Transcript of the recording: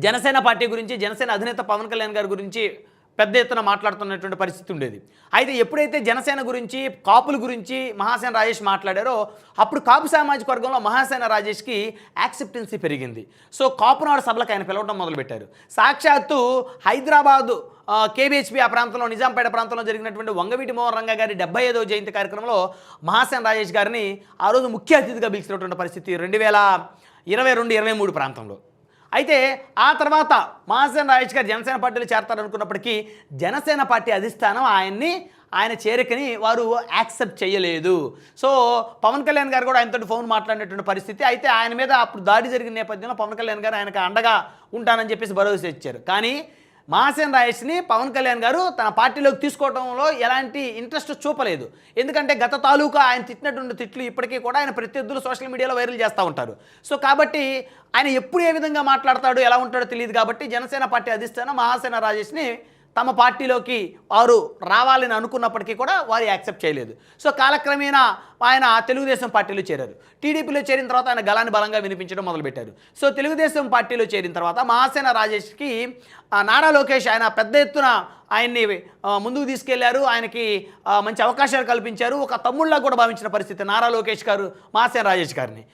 Janasena party గురించి, జనసేన అధినేత పవన్ కళ్యాణ్ గారి గురించి పెద్ద ఎత్తున మాట్లాడుతున్నటువంటి పరిస్థితి ఉండేది. అయితే ఎప్పుడైతే జనసేన గురించి, కాపుల గురించి మహాసేన రాజేష్ మాట్లాడారో అప్పుడు కాపు సామాజిక వర్గంలో మహాసేన రాజేష్కి యాక్సెప్టెన్సీ పెరిగింది. సో కాపునాడు సభలకు ఆయన పిలవడం మొదలుపెట్టారు. సాక్షాత్తు హైదరాబాదు కేబిహెచ్పి ఆ ప్రాంతంలో, నిజాంపేట ప్రాంతంలో జరిగినటువంటి వంగవీటి మోహన్ రంగా గారి 75వ జయంతి కార్యక్రమంలో మహాసేన రాజేష్ గారిని ఆ రోజు ముఖ్య అతిథిగా పిలిచినటువంటి పరిస్థితి 2022-23 ప్రాంతంలో. అయితే ఆ తర్వాత మహాసేన రాజేష్ గారు జనసేన పార్టీలో చేరతారనుకున్నప్పటికీ జనసేన పార్టీ అధిష్టానం ఆయన చేరికని వారు యాక్సెప్ట్ చేయలేదు. సో పవన్ కళ్యాణ్ గారు కూడా ఆయనతో ఫోన్ మాట్లాడినటువంటి పరిస్థితి. అయితే ఆయన మీద అప్పుడు దాడి జరిగిన నేపథ్యంలో పవన్ కళ్యాణ్ గారు ఆయనకు అండగా ఉంటానని చెప్పేసి భరోసా ఇచ్చారు. కానీ మహాసేన రాజేష్ని పవన్ కళ్యాణ్ గారు తన పార్టీలోకి తీసుకోవడంలో ఎలాంటి ఇంట్రెస్ట్ చూపలేదు. ఎందుకంటే గత తాలూకా ఆయన తిట్టినటువంటి తిట్లు ఇప్పటికీ కూడా ఆయన ప్రత్యర్థులు సోషల్ మీడియాలో వైరల్ చేస్తూ ఉంటారు. సో కాబట్టి ఆయన ఎప్పుడు ఏ విధంగా మాట్లాడతాడో, ఎలా ఉంటాడో తెలియదు. కాబట్టి జనసేన పార్టీ అధిష్టానం మహాసేన రాజేష్ని తమ పార్టీలోకి వారు రావాలని అనుకున్నప్పటికీ కూడా వారు యాక్సెప్ట్ చేయలేదు. సో కాలక్రమేణా ఆయన తెలుగుదేశం పార్టీలో చేరారు. టీడీపీలో చేరిన తర్వాత ఆయన గలాన్ని బలంగా వినిపించడం మొదలుపెట్టారు. సో తెలుగుదేశం పార్టీలో చేరిన తర్వాత మహాసేన రాజేష్కి నారా లోకేష్ ఆయన పెద్ద ఎత్తున ఆయన్ని ముందుకు తీసుకెళ్లారు. ఆయనకి మంచి అవకాశాలు కల్పించారు. ఒక తమ్ముళ్ళగా కూడా భావించిన పరిస్థితి నారా లోకేష్ గారు మహాసేన రాజేష్ గారిని.